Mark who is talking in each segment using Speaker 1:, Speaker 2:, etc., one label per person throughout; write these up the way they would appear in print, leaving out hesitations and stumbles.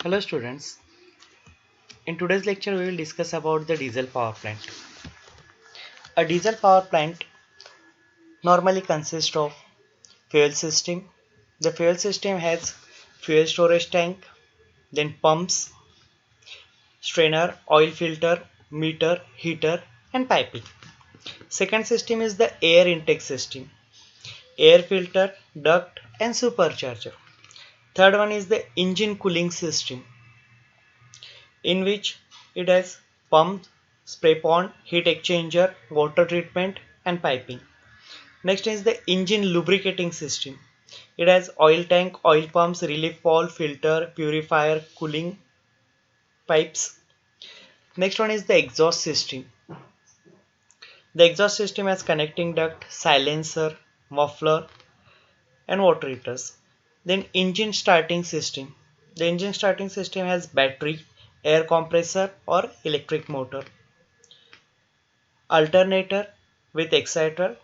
Speaker 1: Hello students, in today's lecture we will discuss about the diesel power plant. A diesel power plant normally consists of fuel system. The fuel system has fuel storage tank, then pumps, strainer, oil filter, meter, heater and piping. Second system is the air intake system, air filter, duct and supercharger. Third one is the engine cooling system, in which it has pump, spray pond, heat exchanger, water treatment and piping. Next is the engine lubricating system. It has oil tank, oil pumps, relief valve, filter, purifier, cooling pipes. Next one is the exhaust system. The exhaust system has connecting duct, silencer, muffler and water heaters. Then engine starting system. The engine starting system has battery, air compressor or electric motor, alternator with exciter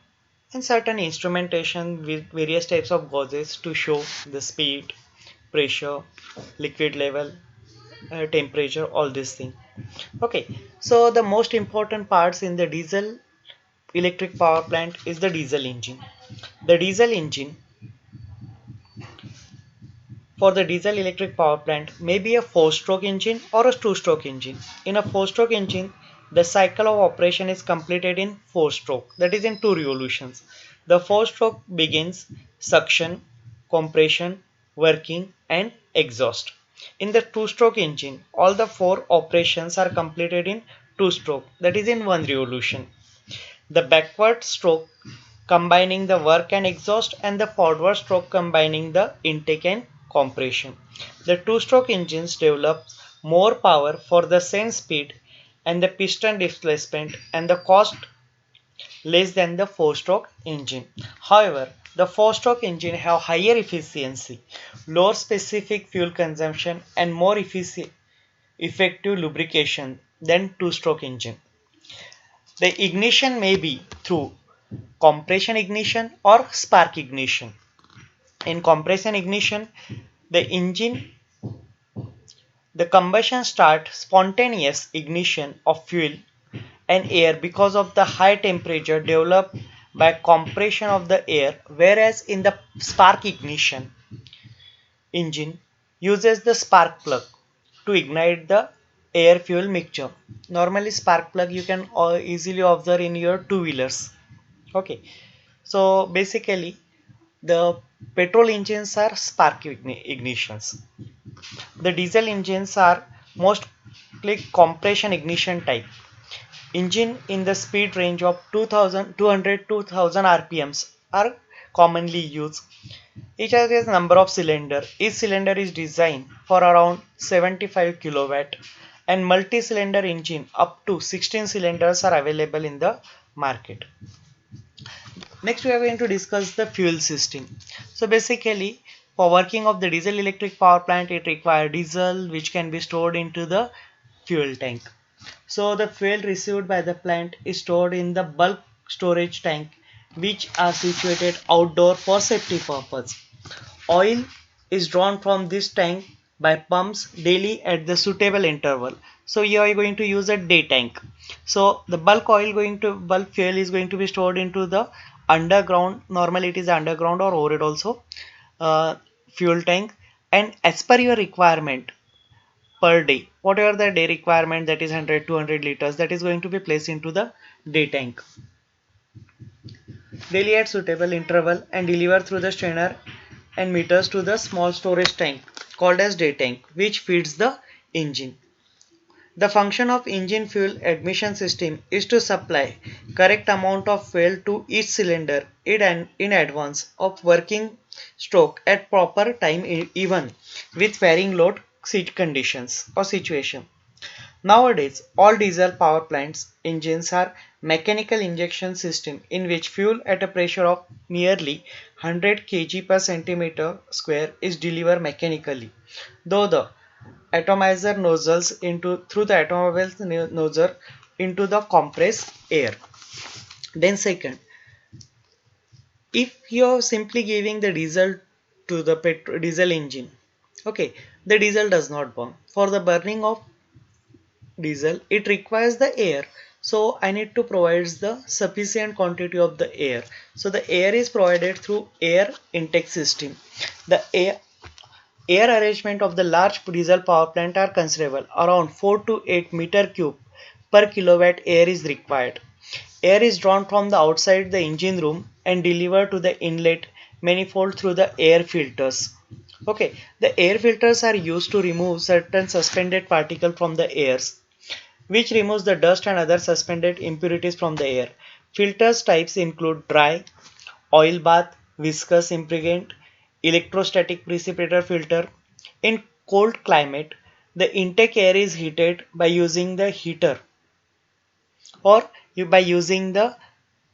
Speaker 1: and certain instrumentation with various types of gauges to show the speed, pressure, liquid level, temperature, all these things. Okay, so the most important parts in the diesel electric power plant is the diesel engine. The diesel engine for the diesel electric power plant may be a 4-stroke engine or a 2-stroke engine. In a 4-stroke engine, the cycle of operation is completed in 4-stroke, that is in 2 revolutions. The 4-stroke begins suction, compression, working and exhaust. In the 2-stroke engine, all the 4 operations are completed in 2-stroke, that is in 1 revolution. The backward stroke combining the work and exhaust, and the forward stroke combining the intake and compression. The two-stroke engines develop more power for the same speed and the piston displacement and the cost less than the four-stroke engine. However, the four-stroke engine have higher efficiency, lower specific fuel consumption and more effective lubrication than two-stroke engine. The ignition may be through compression ignition or spark ignition. In compression ignition, the engine, the combustion start spontaneous ignition of fuel and air because of the high temperature developed by compression of the air, whereas in the spark ignition engine uses the spark plug to ignite the air fuel mixture. Normally spark plug you can easily observe in your two-wheelers. Okay, so basically the petrol engines are spark ignitions. The diesel engines are mostly compression ignition type. Engine in the speed range of 2200 to 1000 RPMs are commonly used. Each has a number of cylinder. Each cylinder is designed for around 75 kilowatt and multi-cylinder engine up to 16 cylinders are available in the market. Next we are going to discuss the fuel system. So basically for working of the diesel electric power plant it requires diesel which can be stored into the fuel tank. So the fuel received by the plant is stored in the bulk storage tank which are situated outdoor for safety purpose. Oil is drawn from this tank by pumps daily at the suitable interval. So you are going to use a day tank. So the bulk fuel is going to be stored into the underground. Normally it is underground or overhead also fuel tank, and as per your requirement per day, whatever the day requirement, that is 100 200 liters, that is going to be placed into the day tank daily at suitable interval and delivered through the strainer and meters to the small storage tank called as day tank which feeds the engine. The function of engine fuel admission system is to supply correct amount of fuel to each cylinder in advance of working stroke at proper time even with varying load conditions or situation. Nowadays, all diesel power plants engines are mechanical injection system in which fuel at a pressure of nearly 100 kg per centimeter square is delivered mechanically, though the atomizer nozzles into through the atomizer nozzle into the compressed air. Then second, if you're simply giving the diesel to the diesel engine, okay, the diesel does not burn. For the burning of diesel, it requires the air. So I need to provide the sufficient quantity of the air. So the air is provided through air intake system. The air arrangement of the large diesel power plant are considerable. Around 4 to 8 meter cube per kilowatt air is required. Air is drawn from the outside the engine room and delivered to the inlet manifold through the air filters. Okay, the air filters are used to remove certain suspended particles from the airs, which removes the dust and other suspended impurities from the air. Filters types include dry, oil bath, viscous impregnated, electrostatic precipitator filter. In cold climate, the intake air is heated by using the heater or by using the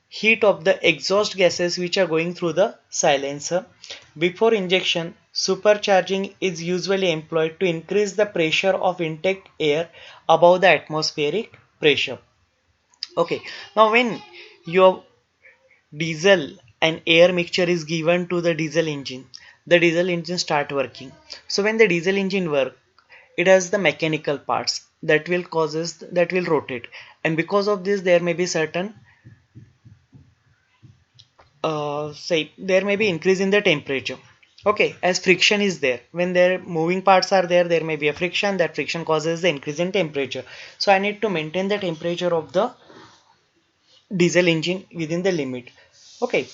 Speaker 1: heat of the exhaust gases which are going through the silencer. Before injection, supercharging is usually employed to increase the pressure of intake air above the atmospheric pressure. Okay, now when your diesel and air mixture is given to the diesel engine start working. So when the diesel engine work, it has the mechanical parts that will rotate, and because of this there may be certain say there may be increase in the temperature. Okay, as friction is there, when their moving parts are there, there may be a friction. That friction causes the increase in temperature. So I need to maintain the temperature of the diesel engine within the limit. Okay,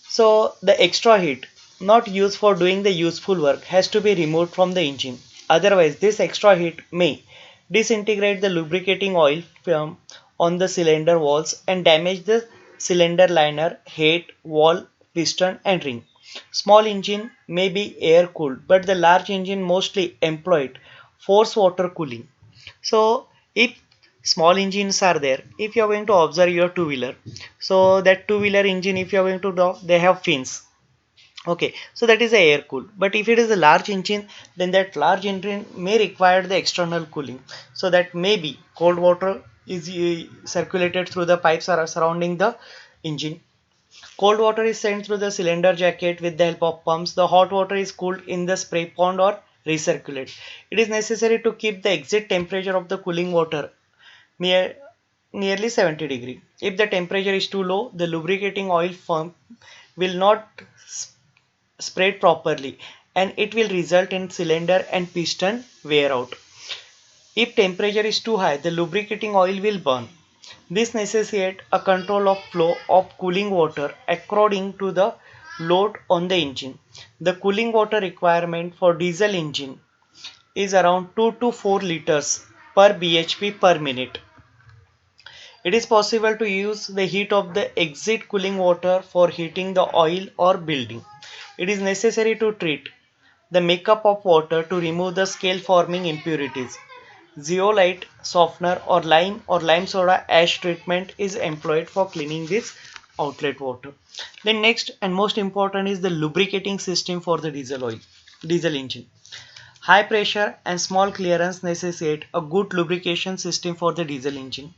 Speaker 1: so the extra heat not used for doing the useful work has to be removed from the engine. Otherwise, this extra heat may disintegrate the lubricating oil film on the cylinder walls and damage the cylinder liner, head, wall, piston and ring. Small engine may be air cooled, but the large engine mostly employed force water cooling. So if small engines are there, if you are going to observe your two-wheeler, so that two-wheeler engine, if you are going to do, they have fins. Okay, so that is a air cool. But if it is a large engine, then that large engine may require the external cooling. So that maybe cold water is circulated through the pipes are surrounding the engine. Cold water is sent through the cylinder jacket with the help of pumps. The hot water is cooled in the spray pond or recirculated. It is necessary to keep the exit temperature of the cooling water near nearly 70 degree. If the temperature is too low, the lubricating oil pump will not spread properly and it will result in cylinder and piston wear out. If temperature is too high, the lubricating oil will burn. This necessitates a control of flow of cooling water according to the load on the engine. The cooling water requirement for diesel engine is around 2 to 4 liters per bhp per minute. It is possible to use the heat of the exit cooling water for heating the oil or building. It is necessary to treat the makeup of water to remove the scale forming impurities. Zeolite softener or lime soda ash treatment is employed for cleaning this outlet water. Then next and most important is the lubricating system for the diesel engine. High pressure and small clearance necessitate a good lubrication system for the diesel engine.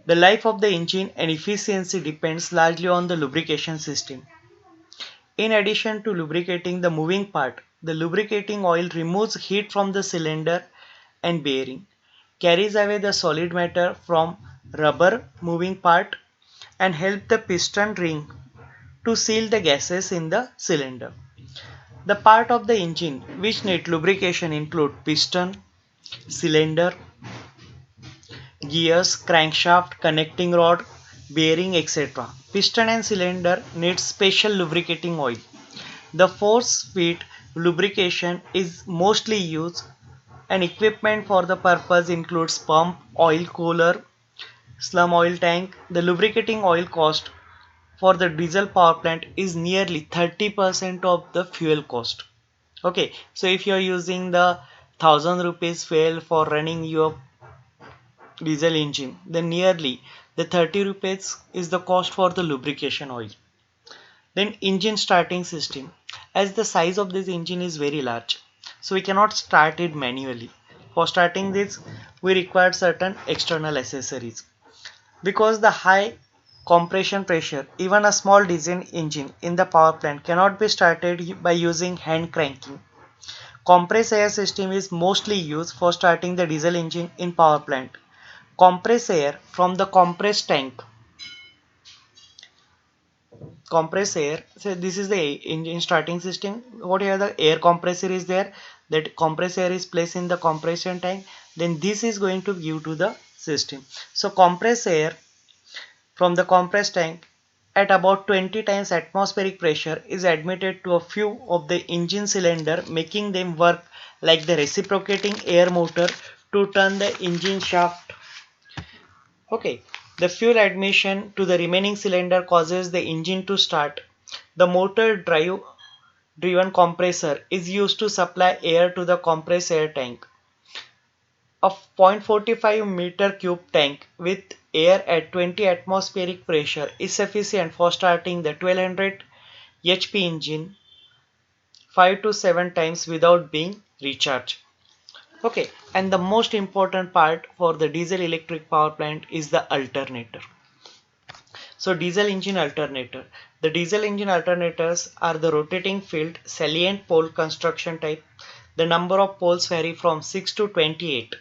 Speaker 1: The life of the engine and efficiency depends largely on the lubrication system. In addition to lubricating the moving part, the lubricating oil removes heat from the cylinder and bearing, carries away the solid matter from rubber moving part and help the piston ring to seal the gases in the cylinder. The part of the engine which need lubrication include piston, cylinder, gears, crankshaft, connecting rod, bearing, etc. Piston and cylinder need special lubricating oil. The force feed lubrication is mostly used and equipment for the purpose includes pump, oil cooler, slum oil tank. The lubricating oil cost for the diesel power plant is nearly 30% of the fuel cost. Okay, so if you are using the 1000 rupees fuel for running your diesel engine, then nearly the 30 rupees is the cost for the lubrication oil. Then engine starting system. As the size of this engine is very large, so we cannot start it manually. For starting this, we require certain external accessories. Because the high compression pressure, even a small diesel engine in the power plant cannot be started by using hand cranking. Compressed air system is mostly used for starting the diesel engine in power plant. Compressed air from the compressed tank. Compressed air. So this is the engine starting system. What here the air compressor is there. That compressed air is placed in the compression tank. Then this is going to give to the system. So compressed air from the compressed tank at about 20 times atmospheric pressure is admitted to a few of the engine cylinder, making them work like the reciprocating air motor to turn the engine shaft. Okay, the fuel admission to the remaining cylinder causes the engine to start. The motor driven compressor is used to supply air to the compressed air tank. A 0.45 meter cube tank with air at 20 atmospheric pressure is sufficient for starting the 1200 HP engine 5 to 7 times without being recharged. Okay, and the most important part for the diesel electric power plant is the alternator. So diesel engine alternator. The diesel engine alternators are the rotating field salient pole construction type. The number of poles vary from 6 to 28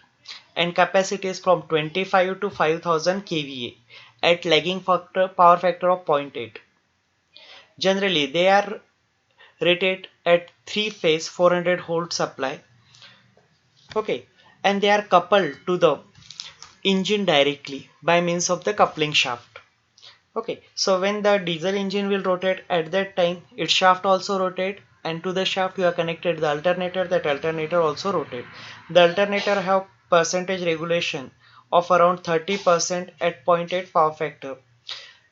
Speaker 1: and capacity is from 25 to 5000 kVA at lagging power factor of 0.8. Generally, they are rated at 3-phase 400 volt supply. Okay, and they are coupled to the engine directly by means of the coupling shaft. Okay, so when the diesel engine will rotate at that time, its shaft also rotate, and to the shaft you are connected the alternator, that alternator also rotate. The alternator have percentage regulation of around 30% at 0.8 power factor.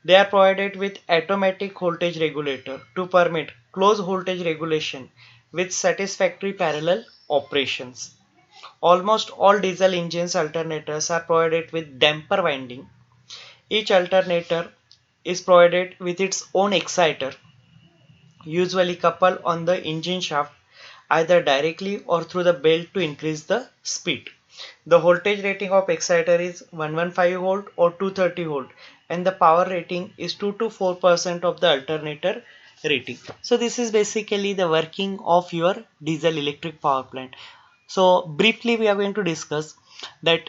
Speaker 1: They are provided with automatic voltage regulator to permit close voltage regulation with satisfactory parallel operations. Almost all diesel engines alternators are provided with damper winding. Each alternator is provided with its own exciter, usually coupled on the engine shaft either directly or through the belt to increase the speed. The voltage rating of exciter is 115 volt or 230 volt and the power rating is 2 to 4% of the alternator rating. So this is basically the working of your diesel electric power plant. So briefly we are going to discuss that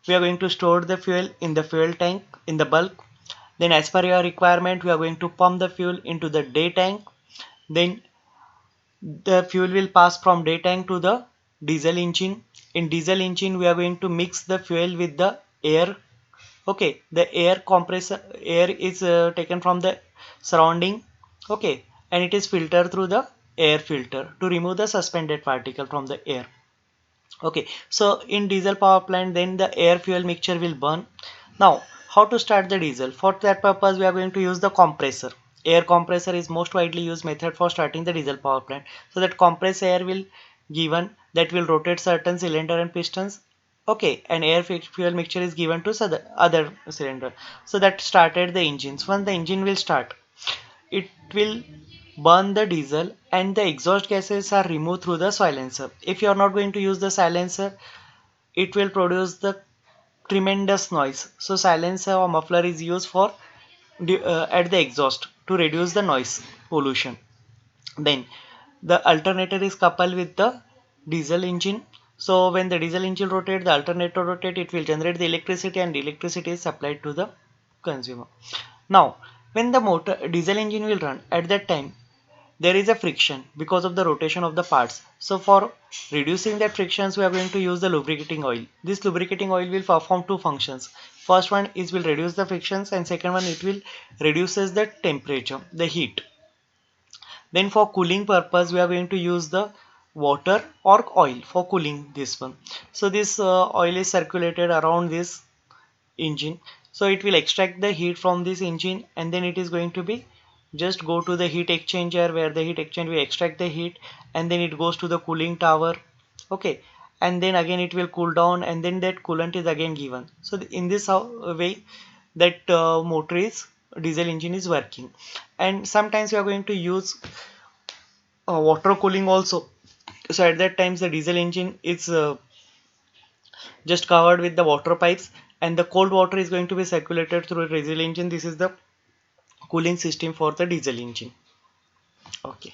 Speaker 1: we are going to store the fuel in the fuel tank in the bulk. Then as per your requirement we are going to pump the fuel into the day tank. Then the fuel will pass from day tank to the diesel engine. In diesel engine we are going to mix the fuel with the air. Okay, the air compressor air is taken from the surrounding. Okay, and it is filtered through the air filter to remove the suspended particle from the air. Okay, so in diesel power plant then the air fuel mixture will burn. Now how to start the diesel? For that purpose we are going to use the compressor. Air compressor is most widely used method for starting the diesel power plant. So that compressed air will given that will rotate certain cylinder and pistons. Okay, and air fuel mixture is given to other cylinder. So that started the engines. Once the engine will start, it will burn the diesel and the exhaust gases are removed through the silencer. If you are not going to use the silencer, it will produce the tremendous noise. So silencer or muffler is used for at the exhaust to reduce the noise pollution. Then the alternator is coupled with the diesel engine. So when the diesel engine rotates, the alternator rotate, it will generate the electricity and the electricity is supplied to the consumer. Now when the motor diesel engine will run at that time, there is a friction because of the rotation of the parts. So for reducing that frictions we are going to use the lubricating oil. This lubricating oil will perform two functions. First one is will reduce the frictions and second one it will reduces the temperature, the heat. Then for cooling purpose we are going to use the water or oil for cooling this one. So this oil is circulated around this engine, so it will extract the heat from this engine and then it is going to be just go to the heat exchanger where the heat exchanger will extract the heat and then it goes to the cooling tower. Okay, and then again it will cool down and then that coolant is again given. So in this way that motor is diesel engine is working. And sometimes we are going to use water cooling also. So at that times the diesel engine is just covered with the water pipes and the cold water is going to be circulated through a diesel engine. This is the cooling system for the diesel engine. Okay.